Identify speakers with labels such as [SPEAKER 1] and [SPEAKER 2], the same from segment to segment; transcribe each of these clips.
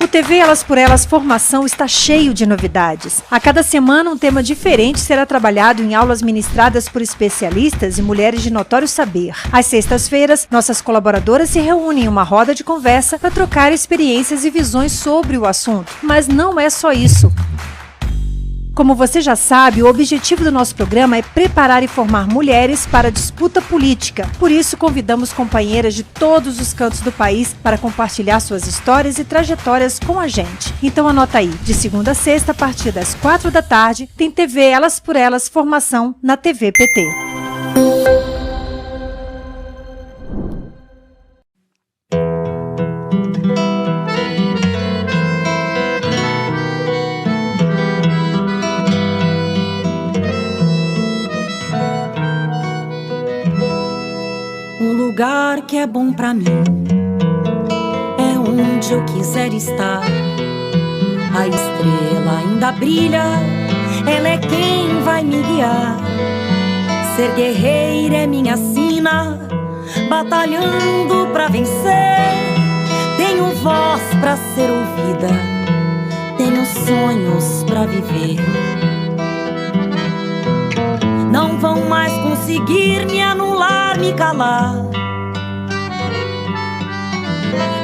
[SPEAKER 1] O TV Elas por Elas Formação está cheio de novidades. A cada semana, um tema diferente será trabalhado em aulas ministradas por especialistas e mulheres de notório saber. Às sextas-feiras, nossas colaboradoras se reúnem em uma roda de conversa para trocar experiências e visões sobre o assunto. Mas não é só isso. Como você já sabe, o objetivo do nosso programa é preparar e formar mulheres para a disputa política. Por isso, convidamos companheiras de todos os cantos do país para compartilhar suas histórias e trajetórias com a gente. Então anota aí, de segunda a sexta, a partir das 4 da tarde, tem TV Elas por Elas Formação na TV PT.
[SPEAKER 2] Lugar que é bom pra mim é onde eu quiser estar. A estrela ainda brilha, ela é quem vai me guiar. Ser guerreira é minha sina, batalhando pra vencer. Tenho voz pra ser ouvida, tenho sonhos pra viver. Não vão mais conseguir me anular, me calar.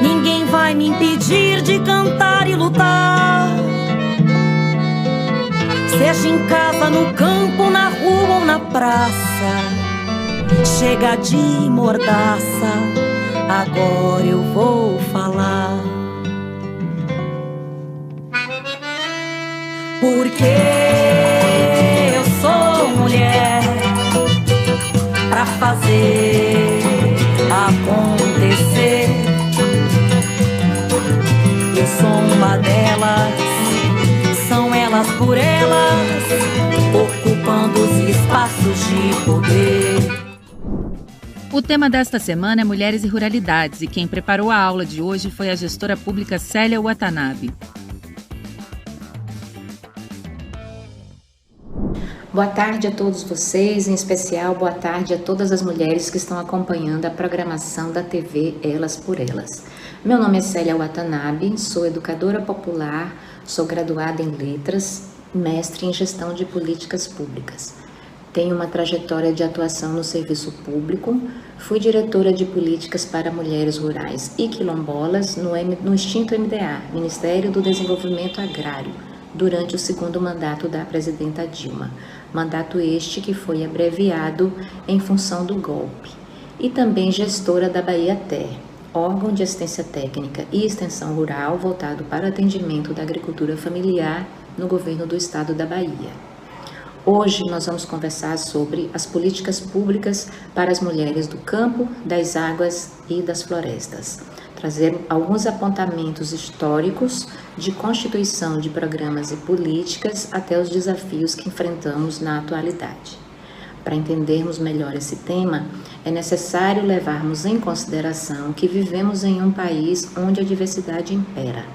[SPEAKER 2] Ninguém vai me impedir de cantar e lutar. Seja em casa, no campo, na rua ou na praça. Chega de mordaça, agora eu vou falar. Porque eu sou mulher pra fazer acontecer. Eu sou uma delas, são elas por elas, ocupando os espaços de poder.
[SPEAKER 3] O tema desta semana é Mulheres e Ruralidades, e quem preparou a aula de hoje foi a gestora pública Célia Watanabe.
[SPEAKER 4] Boa tarde a todos vocês, em especial boa tarde a todas as mulheres que estão acompanhando a programação da TV Elas por Elas. Meu nome é Célia Watanabe, sou educadora popular, sou graduada em letras, mestre em gestão de políticas públicas. Tenho uma trajetória de atuação no serviço público, fui diretora de políticas para mulheres rurais e quilombolas no extinto MDA, Ministério do Desenvolvimento Agrário, durante o segundo mandato da presidenta Dilma, mandato este que foi abreviado em função do golpe, e também gestora da Bahia Ter, órgão de assistência técnica e extensão rural voltado para o atendimento da agricultura familiar no governo do estado da Bahia. Hoje nós vamos conversar sobre as políticas públicas para as mulheres do campo, das águas e das florestas. Trazer alguns apontamentos históricos de constituição de programas e políticas até os desafios que enfrentamos na atualidade. Para entendermos melhor esse tema, é necessário levarmos em consideração que vivemos em um país onde a diversidade impera.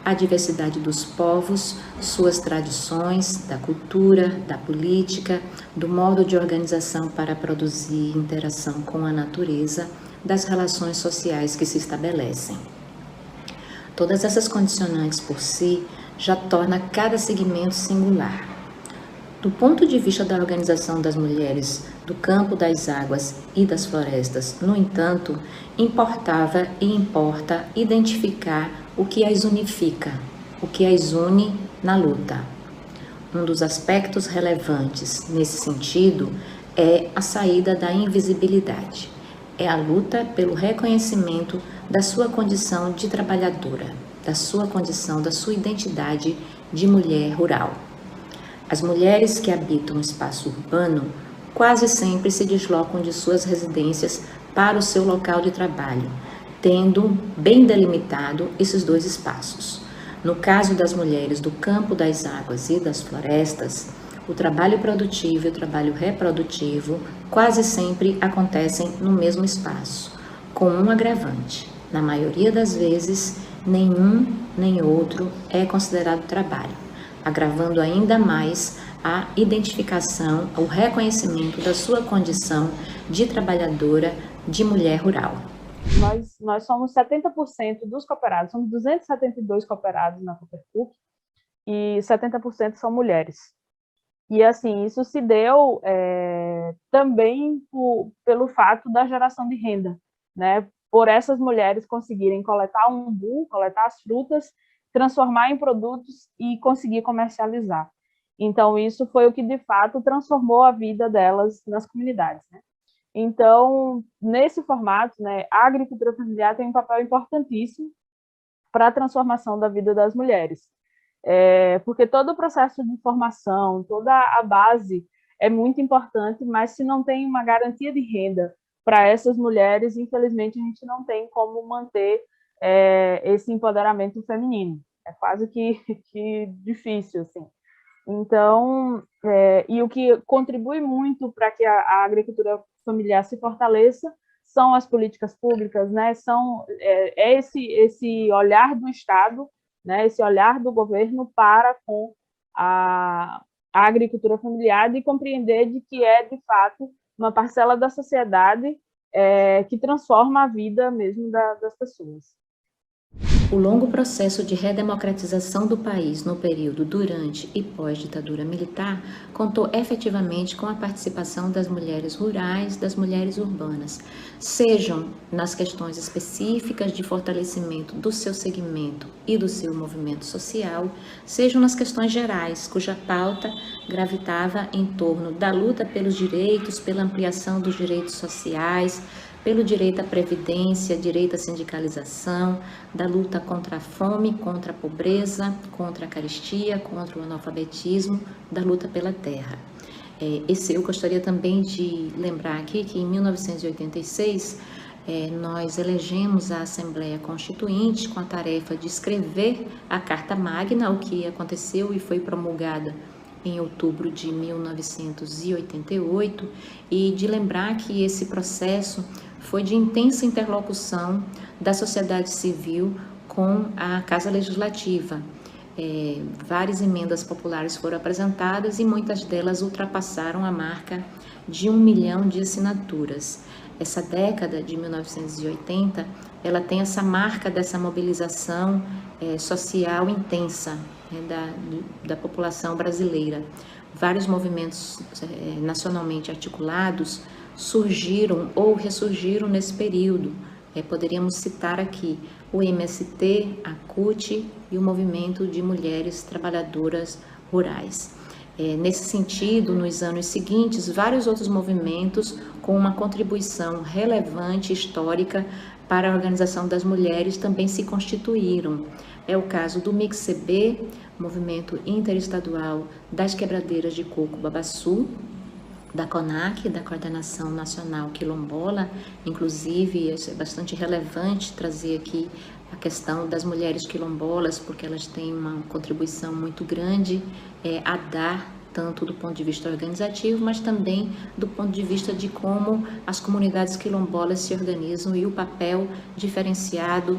[SPEAKER 4] A diversidade dos povos, suas tradições, da cultura, da política, do modo de organização para produzir interação com a natureza, das relações sociais que se estabelecem. Todas essas condicionantes por si já torna cada segmento singular. Do ponto de vista da organização das mulheres do campo, das águas e das florestas, no entanto, importava e importa identificar o que as unifica, o que as une na luta. Um dos aspectos relevantes nesse sentido é a saída da invisibilidade. É a luta pelo reconhecimento da sua condição de trabalhadora, da sua condição, da sua identidade de mulher rural. As mulheres que habitam o espaço urbano quase sempre se deslocam de suas residências para o seu local de trabalho, tendo bem delimitado esses dois espaços. No caso das mulheres do campo, das águas e das florestas, o trabalho produtivo e o trabalho reprodutivo quase sempre acontecem no mesmo espaço, com um agravante. Na maioria das vezes, nenhum nem outro é considerado trabalho, agravando ainda mais a identificação, o reconhecimento da sua condição de trabalhadora, de mulher rural.
[SPEAKER 5] Nós somos 70% dos cooperados, somos 272 cooperados na Coopercook, e 70% são mulheres. E, assim, isso se deu também pelo fato da geração de renda, né? Por essas mulheres conseguirem coletar o umbu, coletar as frutas, transformar em produtos e conseguir comercializar. Então, isso foi o que, de fato, transformou a vida delas nas comunidades, né? Então, nesse formato, né, a agricultura familiar tem um papel importantíssimo para a transformação da vida das mulheres. Porque todo o processo de formação, toda a base é muito importante, mas se não tem uma garantia de renda para essas mulheres, infelizmente, a gente não tem como manter esse empoderamento feminino. É quase que difícil, assim. Então, e o que contribui muito para que a agricultura familiar se fortaleça são as políticas públicas, né? Esse olhar do Estado, né? Esse olhar do governo para com a agricultura familiar, de compreender de que é, de fato, uma parcela da sociedade que transforma a vida mesmo das pessoas.
[SPEAKER 4] O longo processo de redemocratização do país no período durante e pós-ditadura militar contou efetivamente com a participação das mulheres rurais, das mulheres urbanas, sejam nas questões específicas de fortalecimento do seu segmento e do seu movimento social, sejam nas questões gerais, cuja pauta gravitava em torno da luta pelos direitos, pela ampliação dos direitos sociais, pelo direito à previdência, direito à sindicalização, da luta contra a fome, contra a pobreza, contra a carestia, contra o analfabetismo, da luta pela terra. Eu gostaria também de lembrar aqui que em 1986 nós elegemos a Assembleia Constituinte com a tarefa de escrever a Carta Magna, o que aconteceu e foi promulgada em outubro de 1988, e de lembrar que esse processo foi de intensa interlocução da sociedade civil com a Casa Legislativa. Várias emendas populares foram apresentadas e muitas delas ultrapassaram a marca de 1 milhão de assinaturas. Essa década de 1980, ela tem essa marca dessa mobilização social intensa, da população brasileira. Vários movimentos nacionalmente articulados surgiram ou ressurgiram nesse período. Poderíamos citar aqui o MST, a CUT e o Movimento de Mulheres Trabalhadoras Rurais. Nesse sentido, nos anos seguintes, vários outros movimentos com uma contribuição relevante histórica para a organização das mulheres também se constituíram. É o caso do MICCB, Movimento Interestadual das Quebradeiras de Coco Babaçu, da CONAC, da Coordenação Nacional Quilombola. Inclusive, é bastante relevante trazer aqui a questão das mulheres quilombolas, porque elas têm uma contribuição muito grande a dar, tanto do ponto de vista organizativo, mas também do ponto de vista de como as comunidades quilombolas se organizam e o papel diferenciado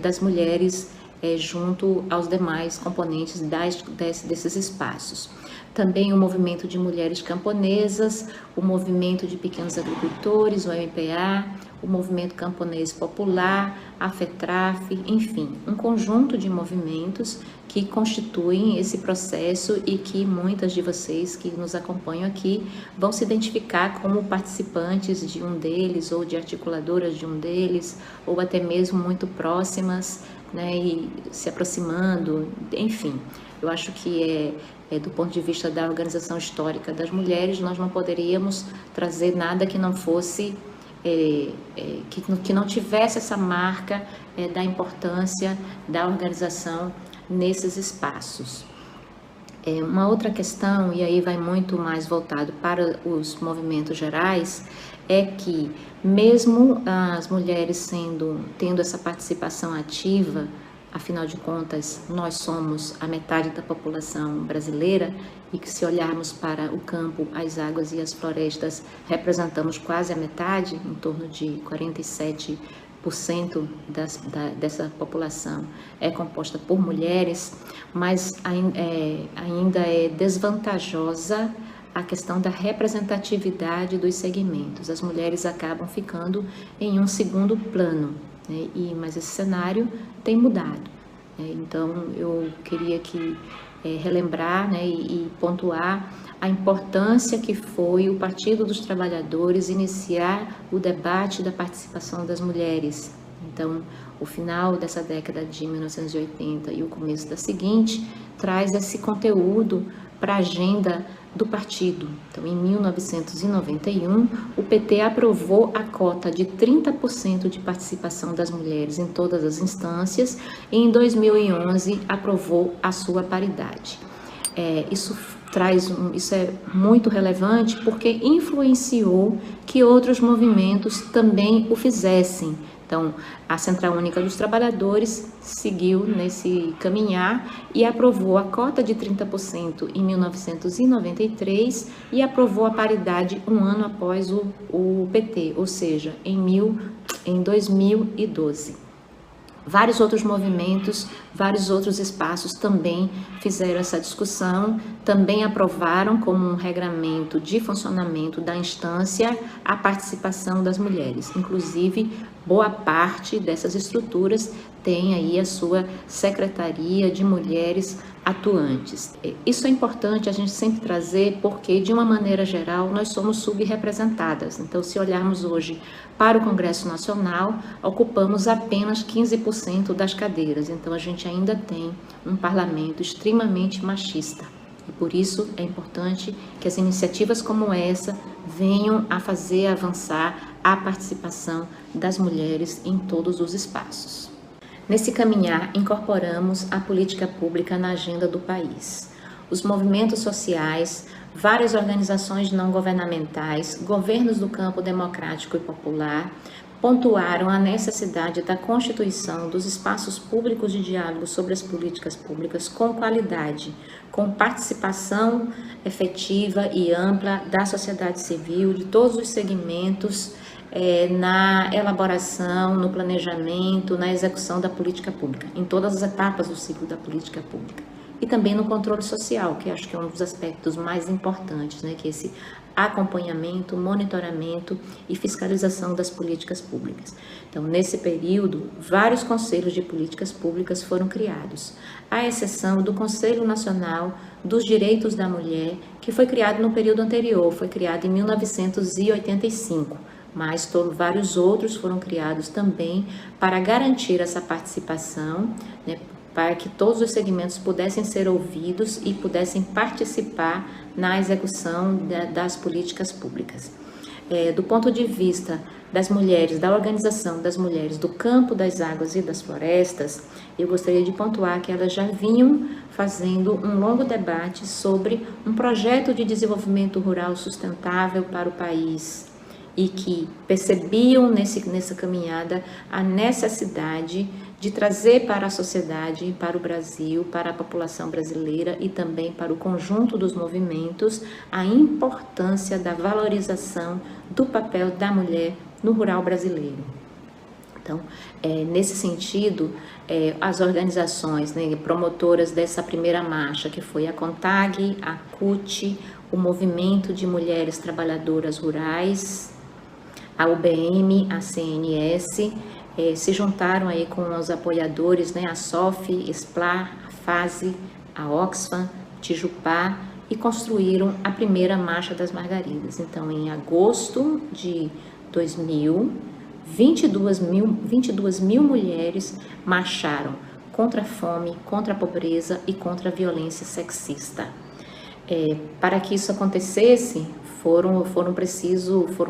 [SPEAKER 4] das mulheres junto aos demais componentes desses espaços. Também o movimento de mulheres camponesas, o movimento de pequenos agricultores, o MPA, o movimento camponês popular, a FETRAF, enfim, um conjunto de movimentos que constituem esse processo e que muitas de vocês que nos acompanham aqui vão se identificar como participantes de um deles ou de articuladoras de um deles, ou até mesmo muito próximas, né, e se aproximando, enfim. Eu acho que do ponto de vista da organização histórica das mulheres, nós não poderíamos trazer nada que não fosse, que não tivesse essa marca da importância da organização nesses espaços. Uma outra questão, e aí vai muito mais voltado para os movimentos gerais, é que mesmo as mulheres tendo essa participação ativa, afinal de contas, nós somos a metade da população brasileira e que, se olharmos para o campo, as águas e as florestas, representamos quase a metade, em torno de 47% dessa população é composta por mulheres, mas ainda é desvantajosa a questão da representatividade dos segmentos. As mulheres acabam ficando em um segundo plano, né? Mas esse cenário tem mudado. Então, eu queria relembrar, né, e pontuar a importância que foi o Partido dos Trabalhadores iniciar o debate da participação das mulheres. Então, o final dessa década de 1980 e o começo da seguinte traz esse conteúdo para a agenda do partido. Então, em 1991, o PT aprovou a cota de 30% de participação das mulheres em todas as instâncias e em 2011 aprovou a sua paridade. Isso é muito relevante porque influenciou que outros movimentos também o fizessem. Então, a Central Única dos Trabalhadores seguiu nesse caminhar e aprovou a cota de 30% em 1993 e aprovou a paridade um ano após o PT, ou seja, em 2012. Vários outros movimentos, vários outros espaços também fizeram essa discussão, também aprovaram como um regramento de funcionamento da instância a participação das mulheres. Inclusive, boa parte dessas estruturas tem aí a sua secretaria de mulheres atuantes. Isso é importante a gente sempre trazer porque, de uma maneira geral, nós somos subrepresentadas. Então, se olharmos hoje para o Congresso Nacional, ocupamos apenas 15% das cadeiras. Então, a gente ainda tem um parlamento extremamente machista. E por isso é importante que as iniciativas como essa venham a fazer avançar a participação das mulheres em todos os espaços. Nesse caminhar, incorporamos a política pública na agenda do país. Os movimentos sociais, várias organizações não governamentais, governos do campo democrático e popular, pontuaram a necessidade da constituição dos espaços públicos de diálogo sobre as políticas públicas com qualidade, com participação efetiva e ampla da sociedade civil, de todos os segmentos, na elaboração, no planejamento, na execução da política pública, em todas as etapas do ciclo da política pública. E também no controle social, que acho que é um dos aspectos mais importantes, né, que é esse acompanhamento, monitoramento e fiscalização das políticas públicas. Então, nesse período, vários conselhos de políticas públicas foram criados, à exceção do Conselho Nacional dos Direitos da Mulher, que foi criado no período anterior, foi criado em 1985, mas vários outros foram criados também para garantir essa participação, né, para que todos os segmentos pudessem ser ouvidos e pudessem participar na execução das políticas públicas. Do ponto de vista das mulheres, da organização das mulheres do campo, das águas e das florestas, eu gostaria de pontuar que elas já vinham fazendo um longo debate sobre um projeto de desenvolvimento rural sustentável para o país e que percebiam nessa caminhada a necessidade de trazer para a sociedade, para o Brasil, para a população brasileira e também para o conjunto dos movimentos, a importância da valorização do papel da mulher no rural brasileiro. Então, nesse sentido, as organizações, né, promotoras dessa primeira marcha, que foi a CONTAG, a CUT, o Movimento de Mulheres Trabalhadoras Rurais, a UBM, a CNS, se juntaram aí com os apoiadores, né, a SOF, SPLA, a FASE, a Oxfam, Tijupá, e construíram a primeira Marcha das Margaridas. Então, em agosto de 2000, 22 mil mulheres marcharam contra a fome, contra a pobreza e contra a violência sexista. Para que isso acontecesse, foram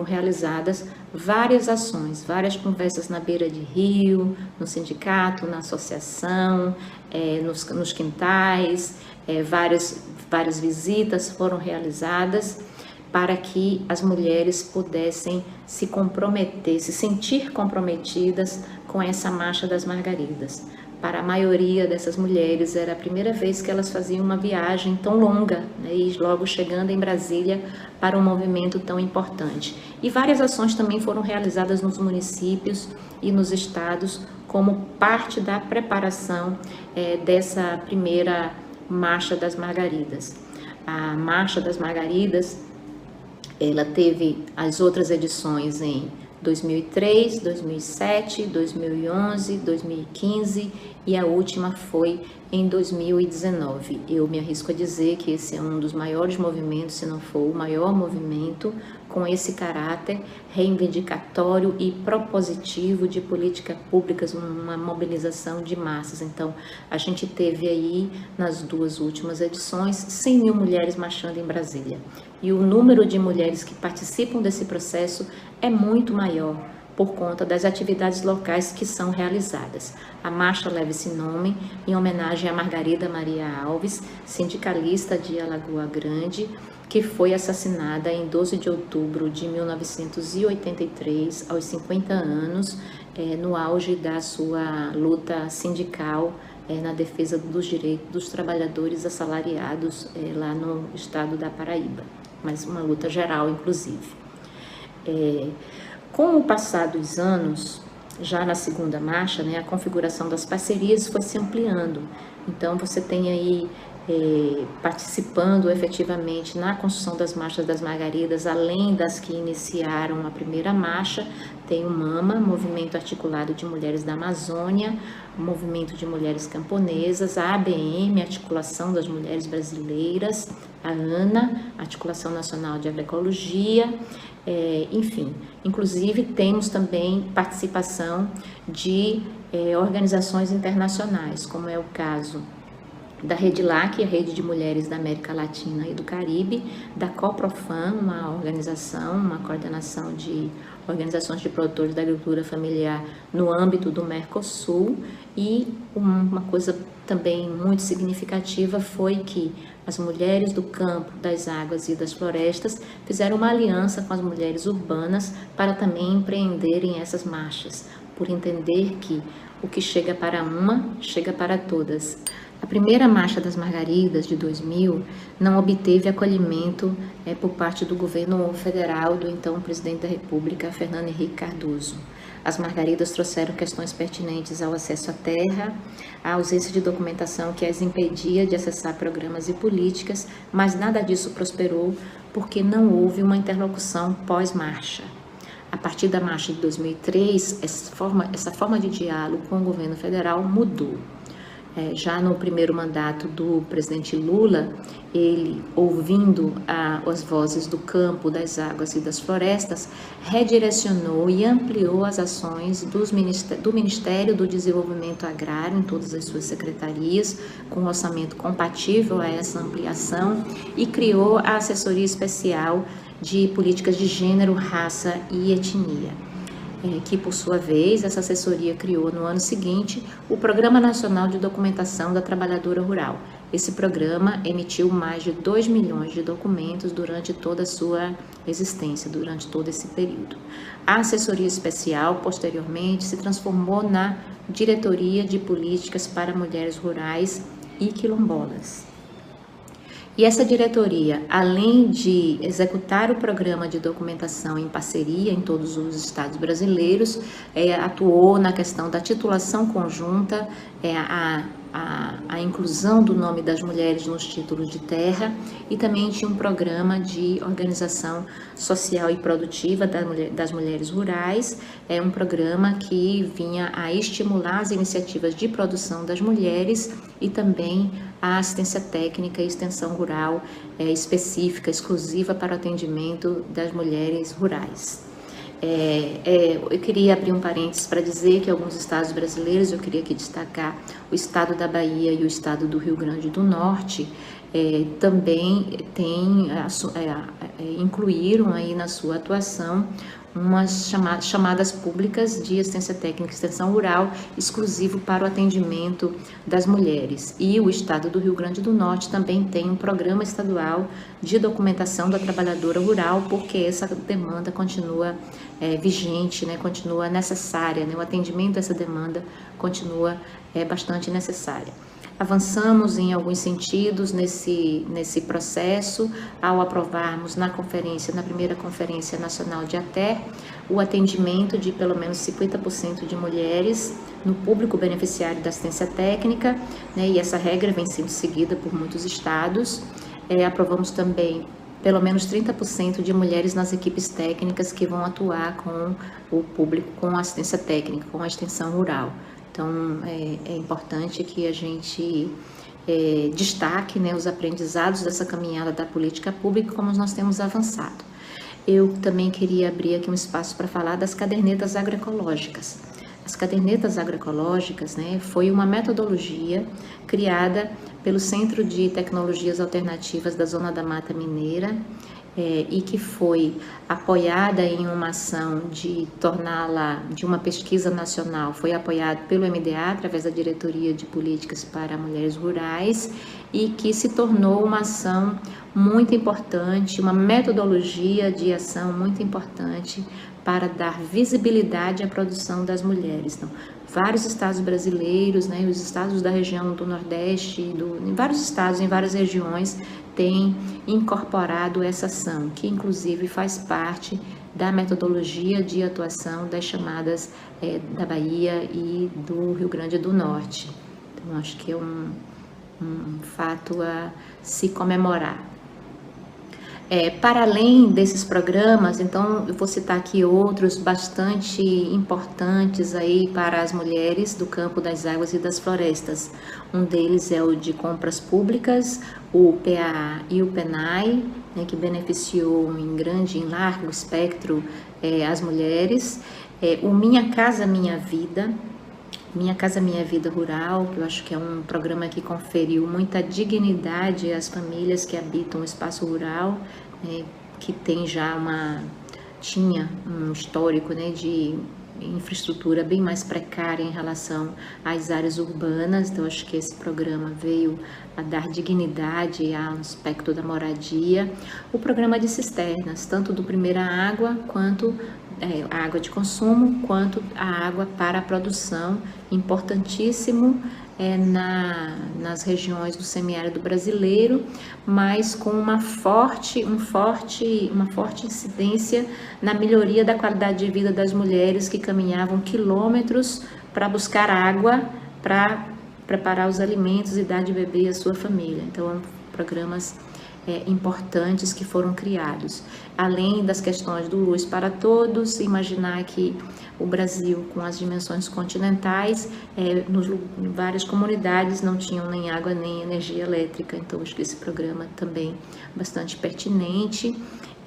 [SPEAKER 4] realizadas várias ações, várias conversas na beira de rio, no sindicato, na associação, nos quintais, várias visitas foram realizadas para que as mulheres pudessem se comprometer, se sentir comprometidas com essa Marcha das Margaridas. Para a maioria dessas mulheres era a primeira vez que elas faziam uma viagem tão longa, né, e logo chegando em Brasília para um movimento tão importante. E várias ações também foram realizadas nos municípios e nos estados como parte da preparação dessa primeira Marcha das Margaridas. A Marcha das Margaridas, ela teve as outras edições em 2003, 2007, 2011, 2015 e a última foi em 2019. Eu me arrisco a dizer que esse é um dos maiores movimentos, se não for o maior movimento, com esse caráter reivindicatório e propositivo de políticas públicas, uma mobilização de massas. Então, a gente teve aí, nas duas últimas edições, 100 mil mulheres marchando em Brasília. E o número de mulheres que participam desse processo é muito maior, por conta das atividades locais que são realizadas. A marcha leva esse nome em homenagem a Margarida Maria Alves, sindicalista de Alagoa Grande, que foi assassinada em 12 de outubro de 1983, aos 50 anos, no auge da sua luta sindical na defesa dos direitos dos trabalhadores assalariados lá no estado da Paraíba, mas uma luta geral, inclusive. Com o passar dos anos, já na segunda marcha, a configuração das parcerias foi se ampliando. Então, você tem aí participando efetivamente na construção das Marchas das Margaridas, além das que iniciaram a primeira marcha, tem o MAMA, Movimento Articulado de Mulheres da Amazônia, o Movimento de Mulheres Camponesas, a ABM, Articulação das Mulheres Brasileiras, a ANA, Articulação Nacional de Agroecologia, enfim. Inclusive, temos também participação de organizações internacionais, como é o caso da Rede LAC, a Rede de Mulheres da América Latina e do Caribe, da Coprofam, uma organização, uma coordenação de organizações de produtores da agricultura familiar no âmbito do Mercosul, e uma coisa também muito significativa foi que as mulheres do campo, das águas e das florestas fizeram uma aliança com as mulheres urbanas para também empreenderem essas marchas, por entender que o que chega para uma, chega para todas. A primeira Marcha das Margaridas, de 2000, não obteve acolhimento por parte do governo federal do então presidente da República, Fernando Henrique Cardoso. As Margaridas trouxeram questões pertinentes ao acesso à terra, a ausência de documentação que as impedia de acessar programas e políticas, mas nada disso prosperou porque não houve uma interlocução pós-marcha. A partir da marcha de 2003, essa forma de diálogo com o governo federal mudou. Já no primeiro mandato do presidente Lula, ele, ouvindo as vozes do campo, das águas e das florestas, redirecionou e ampliou as ações do Ministério do Desenvolvimento Agrário em todas as suas secretarias, com um orçamento compatível a essa ampliação, e criou a Assessoria Especial de Políticas de Gênero, Raça e Etnia, que, por sua vez, essa assessoria criou no ano seguinte o Programa Nacional de Documentação da Trabalhadora Rural. Esse programa emitiu mais de 2 milhões de documentos durante toda a sua existência, durante todo esse período. A assessoria especial, posteriormente, se transformou na Diretoria de Políticas para Mulheres Rurais e Quilombolas. E essa diretoria, além de executar o programa de documentação em parceria em todos os estados brasileiros, atuou na questão da titulação conjunta, a inclusão do nome das mulheres nos títulos de terra, e também tinha um programa de organização social e produtiva das mulheres rurais, um programa que vinha a estimular as iniciativas de produção das mulheres e também a assistência técnica e extensão rural específica, exclusiva para o atendimento das mulheres rurais. Eu queria abrir um parênteses para dizer que alguns estados brasileiros, eu queria aqui destacar o estado da Bahia e o estado do Rio Grande do Norte, também incluíram aí na sua atuação umas chamadas públicas de assistência técnica e extensão rural exclusivo para o atendimento das mulheres. E o estado do Rio Grande do Norte também tem um programa estadual de documentação da trabalhadora rural, porque essa demanda continua vigente, continua necessária, o atendimento a essa demanda continua bastante necessária. Avançamos em alguns sentidos nesse processo ao aprovarmos na primeira Conferência Nacional de ATER, o atendimento de pelo menos 50% de mulheres no público beneficiário da assistência técnica, e essa regra vem sendo seguida por muitos estados. aprovamos também pelo menos 30% de mulheres nas equipes técnicas que vão atuar com o público, com assistência técnica, com a extensão rural. Então, é importante que a gente destaque, né, os aprendizados dessa caminhada da política pública, como nós temos avançado. Eu também queria abrir aqui um espaço para falar das cadernetas agroecológicas. As cadernetas agroecológicas, né, foi uma metodologia criada pelo Centro de Tecnologias Alternativas da Zona da Mata Mineira, e que foi apoiada em uma ação de torná-la de uma pesquisa nacional, foi apoiado pelo MDA, através da Diretoria de Políticas para Mulheres Rurais, e que se tornou uma ação muito importante, uma metodologia de ação muito importante para dar visibilidade à produção das mulheres. Então, vários estados brasileiros, né, os estados da região do Nordeste, em vários estados, em várias regiões, têm incorporado essa ação, que inclusive faz parte da metodologia de atuação das chamadas da Bahia e do Rio Grande do Norte. Então, acho que é um fato a se comemorar. Para além desses programas, então eu vou citar aqui outros bastante importantes aí para as mulheres do campo das águas e das florestas. Um deles é o de compras públicas, o PAA e o PENAI, né, que beneficiou em largo espectro as mulheres. O Minha Casa Minha Vida, Minha Casa Minha Vida Rural, que eu acho que é um programa que conferiu muita dignidade às famílias que habitam o espaço rural, que tinha um histórico, né, de infraestrutura bem mais precária em relação às áreas urbanas. Então, acho que esse programa veio a dar dignidade ao aspecto da moradia. O programa de cisternas, tanto do Primeira Água, quanto a água de consumo, quanto a água para a produção, importantíssimo nas regiões do semiárido brasileiro, mas com uma forte incidência na melhoria da qualidade de vida das mulheres que caminhavam quilômetros para buscar água, para preparar os alimentos e dar de beber à sua família. Então, programas importantes que foram criados. Além das questões do Luz para Todos, imaginar que o Brasil, com as dimensões continentais, em várias comunidades não tinham nem água nem energia elétrica. Então, acho que esse programa também é bastante pertinente.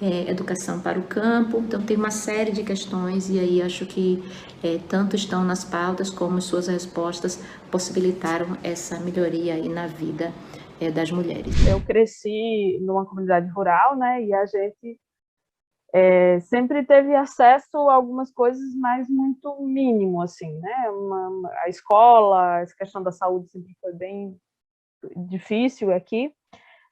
[SPEAKER 4] Educação para o campo. Então, tem uma série de questões e aí acho que tanto estão nas pautas como suas respostas possibilitaram essa melhoria aí na vida das mulheres.
[SPEAKER 5] Eu cresci numa comunidade rural, né, e a gente sempre teve acesso a algumas coisas, mas muito mínimo, assim, né, a escola, essa questão da saúde sempre foi bem difícil aqui,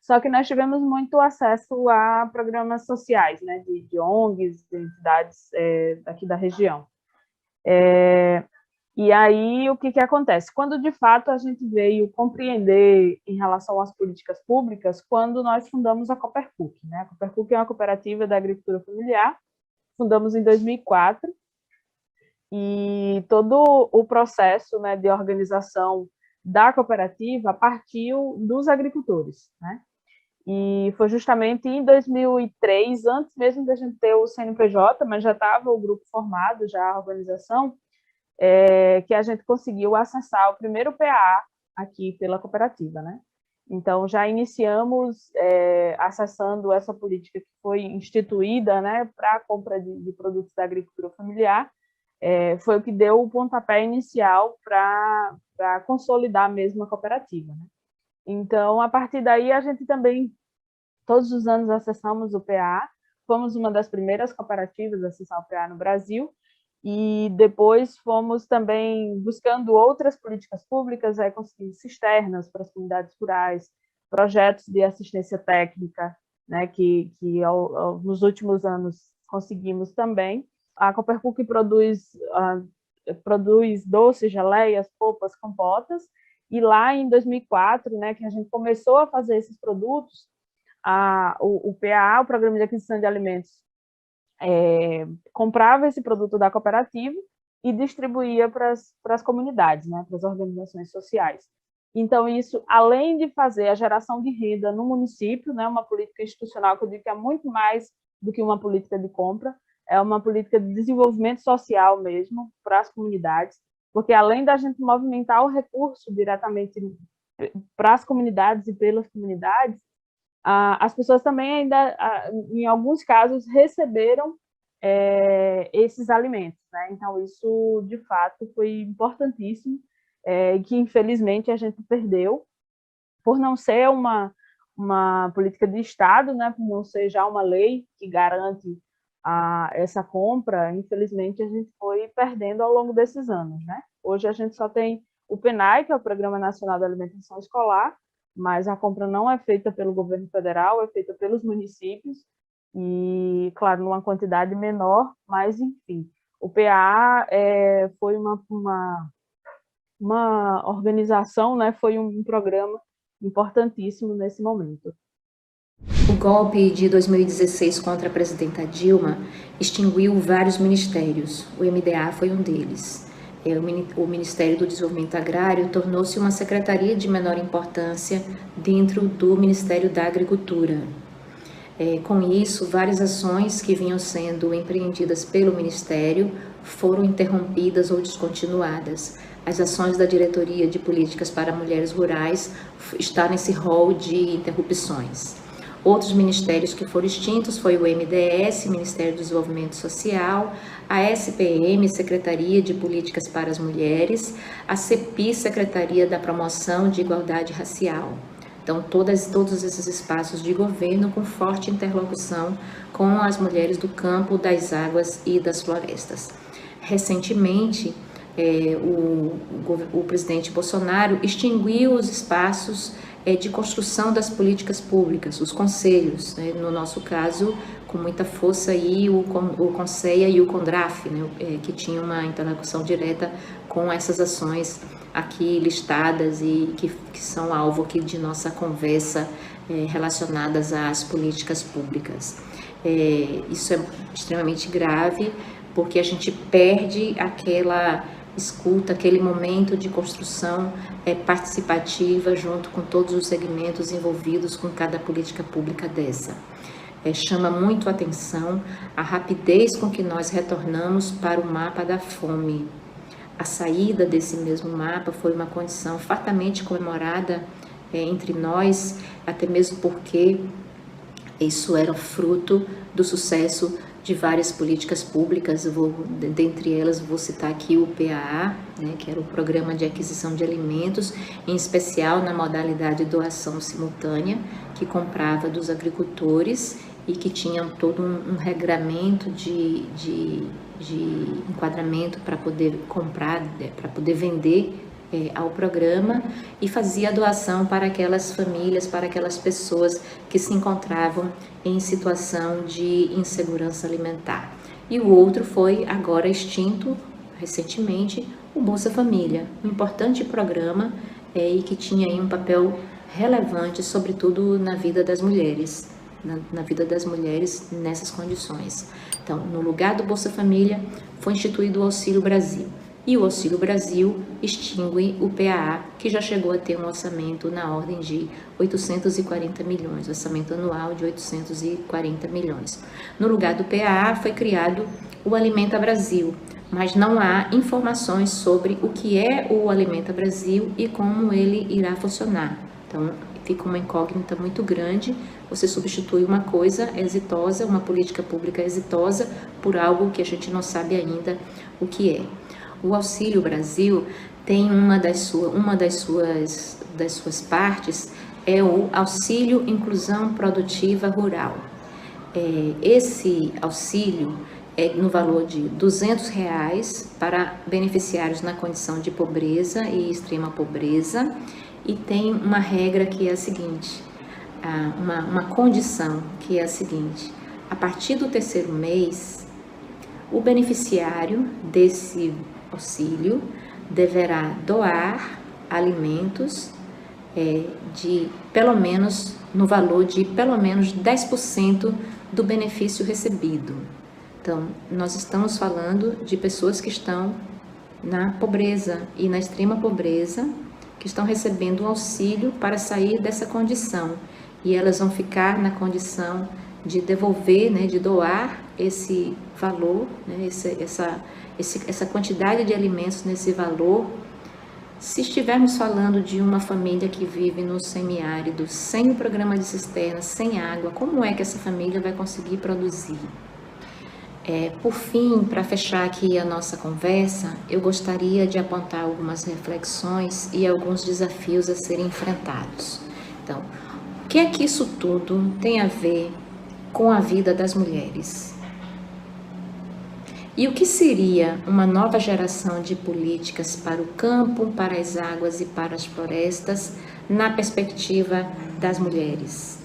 [SPEAKER 5] só que nós tivemos muito acesso a programas sociais, né, de ONGs, de entidades aqui da região. E aí, o que acontece? Quando, de fato, a gente veio compreender em relação às políticas públicas, quando nós fundamos a Copercuc, né? A Copercuc é uma cooperativa da agricultura familiar, fundamos em 2004, e todo o processo, né, de organização da cooperativa partiu dos agricultores, né? E foi justamente em 2003, antes mesmo da gente ter o CNPJ, mas já estava o grupo formado, já a organização, que a gente conseguiu acessar o primeiro PAA aqui pela cooperativa, né? Então, já iniciamos acessando essa política que foi instituída, né, para a compra de produtos da agricultura familiar, foi o que deu o pontapé inicial para consolidar mesmo a cooperativa, né? Então, a partir daí, a gente também, todos os anos, acessamos o PAA, fomos uma das primeiras cooperativas a acessar o PAA no Brasil, e depois fomos também buscando outras políticas públicas, conseguimos cisternas para as comunidades rurais, projetos de assistência técnica, né, que nos últimos anos conseguimos também. A Copercuc produz doces, geleias, polpas, compotas, e lá em 2004, né, que a gente começou a fazer esses produtos, o PAA, o Programa de Aquisição de Alimentos, comprava esse produto da cooperativa e distribuía para as comunidades, né, para as organizações sociais. Então, isso, além de fazer a geração de renda no município, né, uma política institucional que eu digo que é muito mais do que uma política de compra, é uma política de desenvolvimento social mesmo para as comunidades, porque além da gente movimentar o recurso diretamente para as comunidades e pelas comunidades, as pessoas também ainda, em alguns casos, receberam esses alimentos, né? Então, isso, de fato, foi importantíssimo, que, infelizmente, a gente perdeu, por não ser uma política de Estado, né? Por não ser já uma lei que garante essa compra, infelizmente, a gente foi perdendo ao longo desses anos, né? Hoje a gente só tem o PNAE, que é o Programa Nacional de Alimentação Escolar, mas a compra não é feita pelo governo federal, é feita pelos municípios, e, claro, numa quantidade menor, mas, enfim, o PAA foi uma organização, né, foi um programa importantíssimo nesse momento.
[SPEAKER 4] O golpe de 2016 contra a presidenta Dilma extinguiu vários ministérios, o MDA foi um deles. O Ministério do Desenvolvimento Agrário tornou-se uma secretaria de menor importância dentro do Ministério da Agricultura. Com isso, várias ações que vinham sendo empreendidas pelo Ministério foram interrompidas ou descontinuadas. As ações da Diretoria de Políticas para Mulheres Rurais estão nesse rol de interrupções. Outros ministérios que foram extintos foi o MDS, Ministério do Desenvolvimento Social, a SPM, Secretaria de Políticas para as Mulheres, a CEPI, Secretaria da Promoção de Igualdade Racial. Então, todos esses espaços de governo com forte interlocução com as mulheres do campo, das águas e das florestas. Recentemente, o presidente Bolsonaro extinguiu os espaços de construção das políticas públicas, os conselhos, né? No nosso caso, com muita força aí o CONSEA e o CONDRAF, né? Que tinham uma interlocução direta com essas ações aqui listadas e que são alvo aqui de nossa conversa relacionadas às políticas públicas. Isso é extremamente grave, porque a gente perde aquela escuta, aquele momento de construção participativa junto com todos os segmentos envolvidos com cada política pública dessa. Chama muito a atenção a rapidez com que nós retornamos para o mapa da fome. A saída desse mesmo mapa foi uma condição fartamente comemorada entre nós, até mesmo porque isso era fruto do sucesso de várias políticas públicas. Dentre elas, vou citar aqui o PAA, né, que era o Programa de Aquisição de Alimentos, em especial na modalidade de doação simultânea, que comprava dos agricultores e que tinham todo um regramento de enquadramento para poder comprar, para poder vender ao programa, e fazia a doação para aquelas famílias, para aquelas pessoas que se encontravam em situação de insegurança alimentar. E o outro foi agora extinto recentemente, o Bolsa Família, um importante programa e que tinha aí um papel relevante, sobretudo na vida das mulheres, na vida das mulheres nessas condições. Então, no lugar do Bolsa Família, foi instituído o Auxílio Brasil. E o Auxílio Brasil extingue o PAA, que já chegou a ter um orçamento na ordem de 840 milhões, orçamento anual de 840 milhões. No lugar do PAA foi criado o Alimenta Brasil, mas não há informações sobre o que é o Alimenta Brasil e como ele irá funcionar. Então, fica uma incógnita muito grande. Você substitui uma coisa exitosa, uma política pública exitosa, por algo que a gente não sabe ainda o que é. O Auxílio Brasil tem uma das suas partes, é o Auxílio Inclusão Produtiva Rural. Esse auxílio é no valor de R$200 para beneficiários na condição de pobreza e extrema pobreza, e tem uma regra que é a seguinte, uma condição que é a seguinte: a partir do terceiro mês, o beneficiário desse auxílio deverá doar alimentos no valor de pelo menos 10% do benefício recebido. Então, nós estamos falando de pessoas que estão na pobreza e na extrema pobreza, que estão recebendo um auxílio para sair dessa condição, e elas vão ficar na condição de devolver, né, de doar esse valor, né, essa quantidade de alimentos nesse valor. Se estivermos falando de uma família que vive no semiárido, sem o programa de cisterna, sem água, como é que essa família vai conseguir produzir? Por fim, para fechar aqui a nossa conversa, eu gostaria de apontar algumas reflexões e alguns desafios a serem enfrentados. Então, o que é que isso tudo tem a ver com a vida das mulheres? E o que seria uma nova geração de políticas para o campo, para as águas e para as florestas, na perspectiva das mulheres?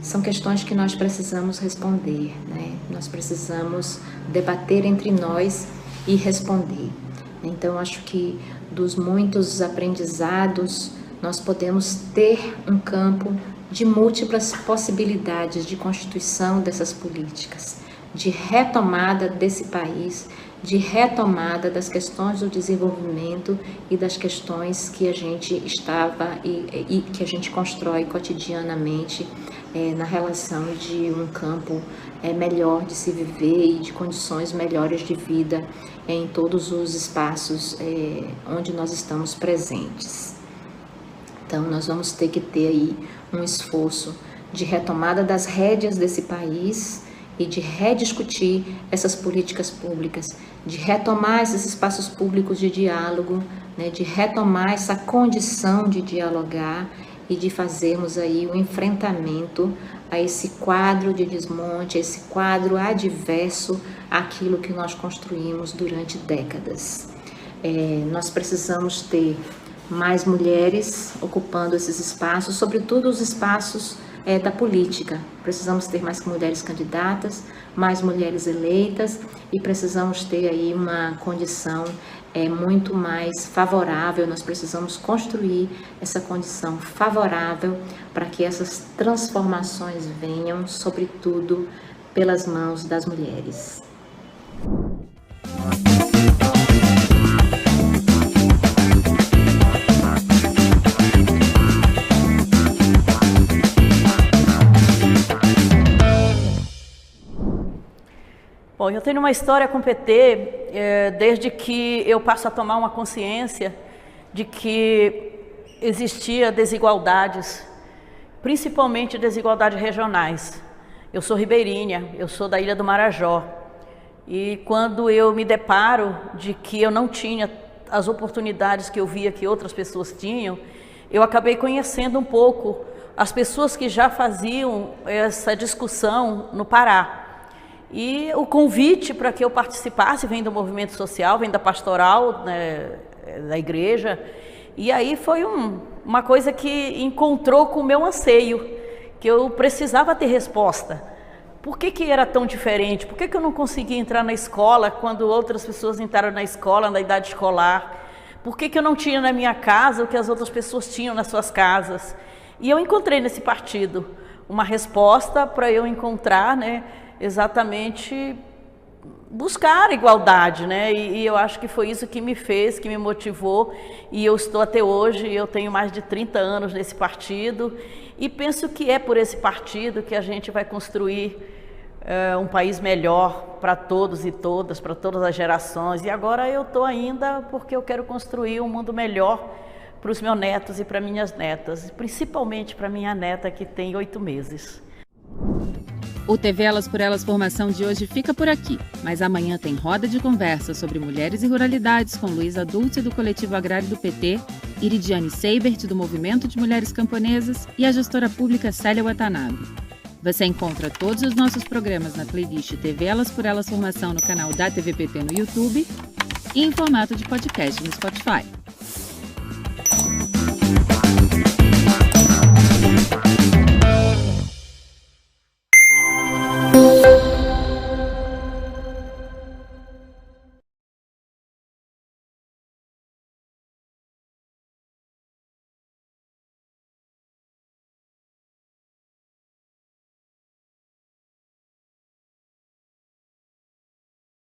[SPEAKER 4] São questões que nós precisamos responder, né? Nós precisamos debater entre nós e responder. Então, acho que dos muitos aprendizados, nós podemos ter um campo de múltiplas possibilidades de constituição dessas políticas, de retomada desse país, de retomada das questões do desenvolvimento e das questões que a gente estava e que a gente constrói cotidianamente na relação de um campo melhor de se viver e de condições melhores de vida em todos os espaços onde nós estamos presentes. Então, nós vamos ter que ter aí um esforço de retomada das rédeas desse país e de rediscutir essas políticas públicas, de retomar esses espaços públicos de diálogo, né, de retomar essa condição de dialogar e de fazermos aí um enfrentamento a esse quadro de desmonte, a esse quadro adverso àquilo que nós construímos durante décadas. Nós precisamos ter mais mulheres ocupando esses espaços, sobretudo os espaços da política. Precisamos ter mais mulheres candidatas, mais mulheres eleitas e precisamos ter aí uma condição muito mais favorável. Nós precisamos construir essa condição favorável para que essas transformações venham, sobretudo, pelas mãos das mulheres.
[SPEAKER 6] Bom, eu tenho uma história com o PT desde que eu passo a tomar uma consciência de que existia desigualdades, principalmente desigualdades regionais. Eu sou ribeirinha, eu sou da Ilha do Marajó, e quando eu me deparo de que eu não tinha as oportunidades que eu via que outras pessoas tinham, eu acabei conhecendo um pouco as pessoas que já faziam essa discussão no Pará. E o convite para que eu participasse vem do movimento social, vem da pastoral, né, da igreja. E aí foi uma coisa que encontrou com o meu anseio, que eu precisava ter resposta. Por que era tão diferente? Por que eu não conseguia entrar na escola quando outras pessoas entraram na escola, na idade escolar? Por que eu não tinha na minha casa o que as outras pessoas tinham nas suas casas? E eu encontrei nesse partido uma resposta para eu encontrar, né, exatamente buscar a igualdade, né? E eu acho que foi isso que me fez, que me motivou, e eu estou até hoje, eu tenho mais de 30 anos nesse partido, e penso que é por esse partido que a gente vai construir um país melhor para todos e todas, para todas as gerações. E agora eu estou ainda porque eu quero construir um mundo melhor para os meus netos e para minhas netas, principalmente para minha neta que tem 8 meses.
[SPEAKER 3] O TV Elas por Elas Formação de hoje fica por aqui, mas amanhã tem roda de conversa sobre mulheres e ruralidades com Luísa Dulce do Coletivo Agrário do PT, Iridiane Seibert do Movimento de Mulheres Camponesas e a gestora pública Célia Watanabe. Você encontra todos os nossos programas na playlist TV Elas por Elas Formação no canal da TVPT no YouTube e em formato de podcast no Spotify.